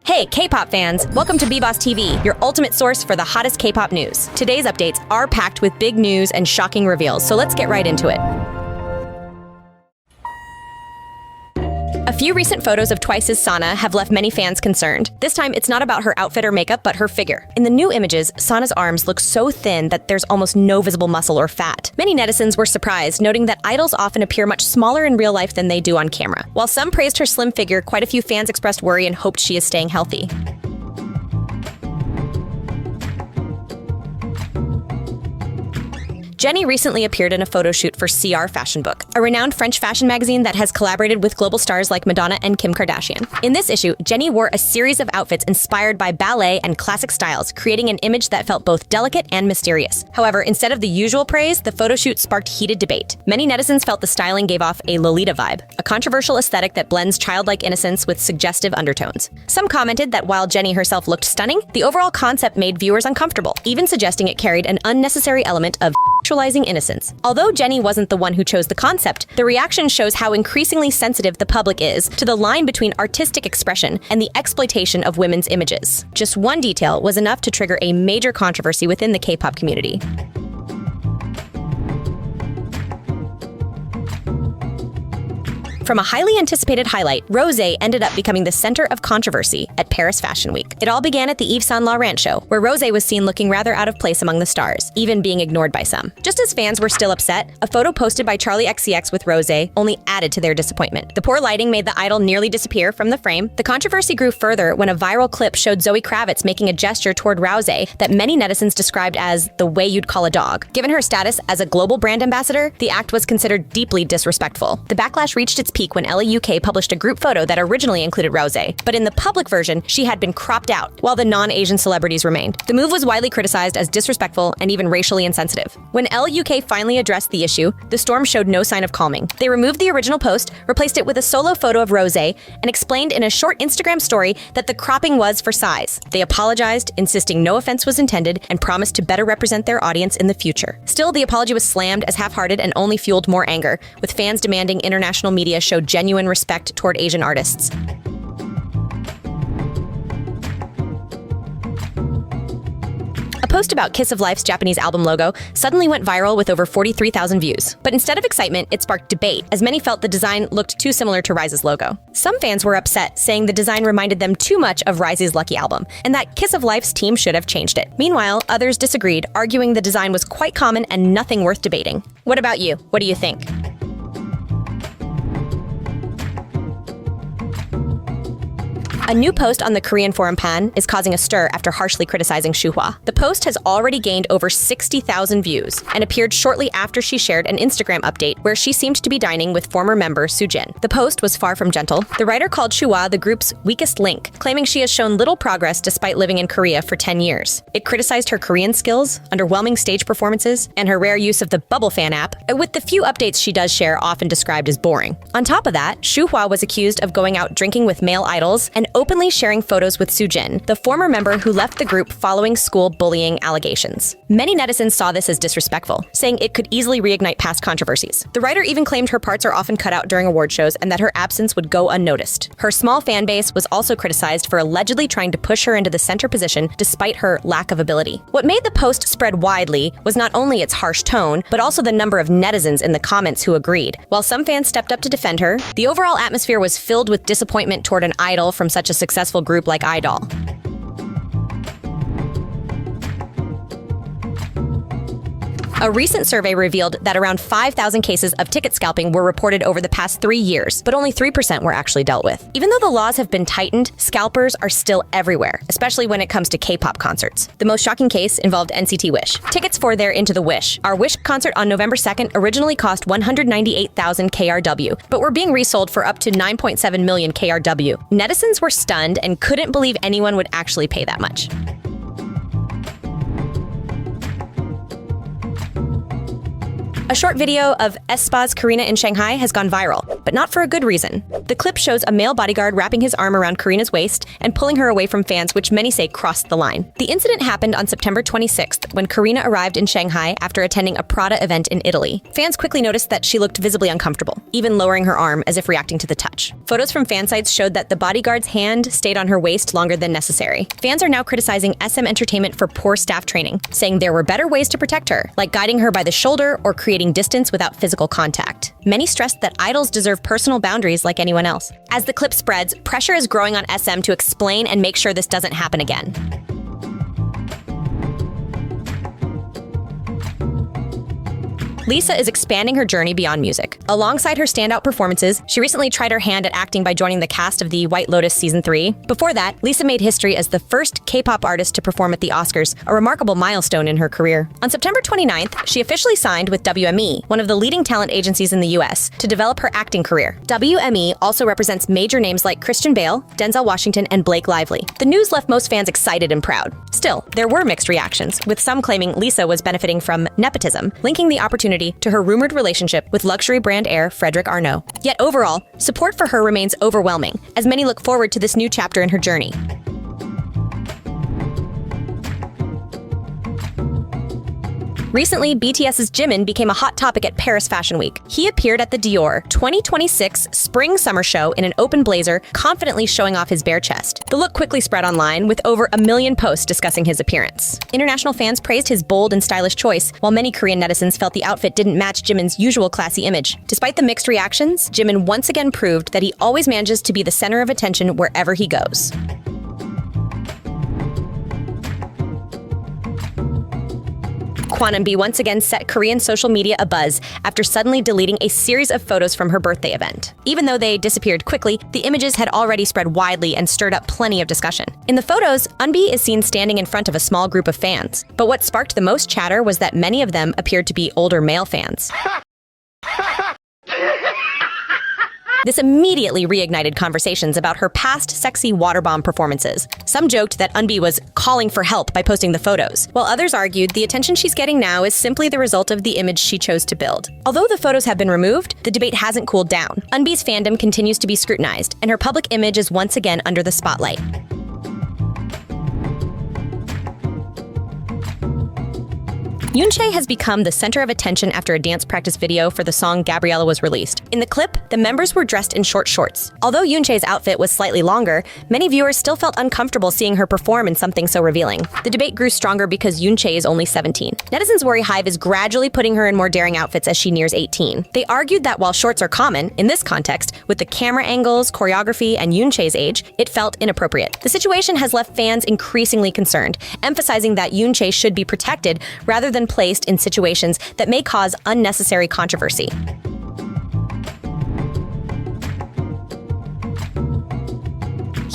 Hey, K-pop fans! Welcome to BeBoss TV, your ultimate source for the hottest K-pop news. Today's updates are packed with big news and shocking reveals, so let's get right into it. A few recent photos of Twice's Sana have left many fans concerned. This time, it's not about her outfit or makeup, but her figure. In the new images, Sana's arms look so thin that there's almost no visible muscle or fat. Many netizens were surprised, noting that idols often appear much smaller in real life than they do on camera. While some praised her slim figure, quite a few fans expressed worry and hoped she is staying healthy. Jennie recently appeared in a photo shoot for CR Fashion Book, a renowned French fashion magazine that has collaborated with global stars like Madonna and Kim Kardashian. In this issue, Jennie wore a series of outfits inspired by ballet and classic styles, creating an image that felt both delicate and mysterious. However, instead of the usual praise, the photo shoot sparked heated debate. Many netizens felt the styling gave off a Lolita vibe, a controversial aesthetic that blends childlike innocence with suggestive undertones. Some commented that while Jennie herself looked stunning, the overall concept made viewers uncomfortable, even suggesting it carried an unnecessary element of sexualizing innocence. Although Jennie wasn't the one who chose the concept, the reaction shows how increasingly sensitive the public is to the line between artistic expression and the exploitation of women's images. Just one detail was enough to trigger a major controversy within the K-pop community. From a highly anticipated highlight, Rosé ended up becoming the center of controversy at Paris Fashion Week. It all began at the Yves Saint Laurent show, where Rosé was seen looking rather out of place among the stars, even being ignored by some. Just as fans were still upset, a photo posted by Charlie XCX with Rosé only added to their disappointment. The poor lighting made the idol nearly disappear from the frame. The controversy grew further when a viral clip showed Zoe Kravitz making a gesture toward Rosé that many netizens described as the way you'd call a dog. Given her status as a global brand ambassador, the act was considered deeply disrespectful. The backlash reached its peak when Elle UK published a group photo that originally included Rosé, but in the public version, she had been cropped out, while the non-Asian celebrities remained. The move was widely criticized as disrespectful and even racially insensitive. When Elle UK finally addressed the issue, the storm showed no sign of calming. They removed the original post, replaced it with a solo photo of Rosé, and explained in a short Instagram story that the cropping was for size. They apologized, insisting no offense was intended, and promised to better represent their audience in the future. Still, the apology was slammed as half-hearted and only fueled more anger, with fans demanding international media show genuine respect toward Asian artists. A post about Kiss of Life's Japanese album logo suddenly went viral with over 43,000 views. But instead of excitement, it sparked debate, as many felt the design looked too similar to RIIZE's logo. Some fans were upset, saying the design reminded them too much of RIIZE's Lucky album, and that Kiss of Life's team should have changed it. Meanwhile, others disagreed, arguing the design was quite common and nothing worth debating. What about you? What do you think? A new post on the Korean forum Pan is causing a stir after harshly criticizing Shuhua. The post has already gained over 60,000 views and appeared shortly after she shared an Instagram update where she seemed to be dining with former member Soojin. The post was far from gentle. The writer called Shuhua the group's weakest link, claiming she has shown little progress despite living in Korea for 10 years. It criticized her Korean skills, underwhelming stage performances, and her rare use of the Bubble Fan app, with the few updates she does share often described as boring. On top of that, Shuhua was accused of going out drinking with male idols and openly sharing photos with Soojin, the former member who left the group following school bullying allegations. Many netizens saw this as disrespectful, saying it could easily reignite past controversies. The writer even claimed her parts are often cut out during award shows and that her absence would go unnoticed. Her small fan base was also criticized for allegedly trying to push her into the center position despite her lack of ability. What made the post spread widely was not only its harsh tone, but also the number of netizens in the comments who agreed. While some fans stepped up to defend her, the overall atmosphere was filled with disappointment toward an idol from such a successful group like I-DLE. A recent survey revealed that around 5,000 cases of ticket scalping were reported over the past 3 years, but only 3% were actually dealt with. Even though the laws have been tightened, scalpers are still everywhere, especially when it comes to K-pop concerts. The most shocking case involved NCT Wish. Tickets for their Into the Wish, our Wish concert on November 2nd, originally cost 198,000 KRW, but were being resold for up to 9.7 million KRW. Netizens were stunned and couldn't believe anyone would actually pay that much. A short video of aespa's Karina in Shanghai has gone viral, but not for a good reason. The clip shows a male bodyguard wrapping his arm around Karina's waist and pulling her away from fans, which many say crossed the line. The incident happened on September 26th when Karina arrived in Shanghai after attending a Prada event in Italy. Fans quickly noticed that she looked visibly uncomfortable, even lowering her arm as if reacting to the touch. Photos from fan sites showed that the bodyguard's hand stayed on her waist longer than necessary. Fans are now criticizing SM Entertainment for poor staff training, saying there were better ways to protect her, like guiding her by the shoulder or creating distance without physical contact. Many stressed that idols deserve personal boundaries like anyone else. As the clip spreads, pressure is growing on SM to explain and make sure this doesn't happen again. Lisa is expanding her journey beyond music. Alongside her standout performances, she recently tried her hand at acting by joining the cast of The White Lotus Season 3. Before that, Lisa made history as the first K-pop artist to perform at the Oscars, a remarkable milestone in her career. On September 29th, she officially signed with WME, one of the leading talent agencies in the US, to develop her acting career. WME also represents major names like Christian Bale, Denzel Washington, and Blake Lively. The news left most fans excited and proud. Still, there were mixed reactions, with some claiming Lisa was benefiting from nepotism, linking the opportunity to her rumored relationship with luxury brand heir Frederick Arnault. Yet overall, support for her remains overwhelming, as many look forward to this new chapter in her journey. Recently, BTS's Jimin became a hot topic at Paris Fashion Week. He appeared at the Dior 2026 Spring-Summer show in an open blazer, confidently showing off his bare chest. The look quickly spread online, with over 1 million posts discussing his appearance. International fans praised his bold and stylish choice, while many Korean netizens felt the outfit didn't match Jimin's usual classy image. Despite the mixed reactions, Jimin once again proved that he always manages to be the center of attention wherever he goes. Eunbi once again set Korean social media abuzz after suddenly deleting a series of photos from her birthday event. Even though they disappeared quickly, the images had already spread widely and stirred up plenty of discussion. In the photos, Eunbi is seen standing in front of a small group of fans. But what sparked the most chatter was that many of them appeared to be older male fans. This immediately reignited conversations about her past sexy water bomb performances. Some joked that Eunbi was calling for help by posting the photos, while others argued the attention she's getting now is simply the result of the image she chose to build. Although the photos have been removed, the debate hasn't cooled down. Eunbi's fandom continues to be scrutinized, and her public image is once again under the spotlight. Yoonchae has become the center of attention after a dance practice video for the song Gabriella was released. In the clip, the members were dressed in short shorts. Although Yoonchae's outfit was slightly longer, many viewers still felt uncomfortable seeing her perform in something so revealing. The debate grew stronger because Yoonchae is only 17. Netizens worry HYBE is gradually putting her in more daring outfits as she nears 18. They argued that while shorts are common, in this context, with the camera angles, choreography, and Yoonchae's age, it felt inappropriate. The situation has left fans increasingly concerned, emphasizing that Yoonchae should be protected rather than placed in situations that may cause unnecessary controversy.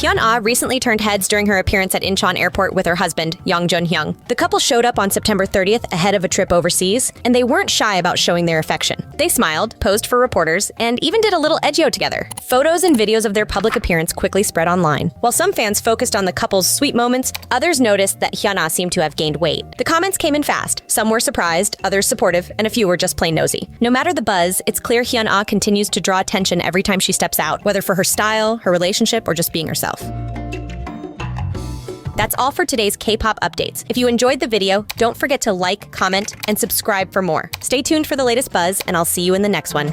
Hyuna recently turned heads during her appearance at Incheon Airport with her husband, Young Jun-hyung. The couple showed up on September 30th ahead of a trip overseas, and they weren't shy about showing their affection. They smiled, posed for reporters, and even did a little edgio together. Photos and videos of their public appearance quickly spread online. While some fans focused on the couple's sweet moments, others noticed that Hyuna seemed to have gained weight. The comments came in fast. Some were surprised, others supportive, and a few were just plain nosy. No matter the buzz, it's clear Hyuna continues to draw attention every time she steps out, whether for her style, her relationship, or just being herself. That's all for today's K-pop updates. If you enjoyed the video, don't forget to like, comment, and subscribe for more. Stay tuned for the latest buzz, and I'll see you in the next one.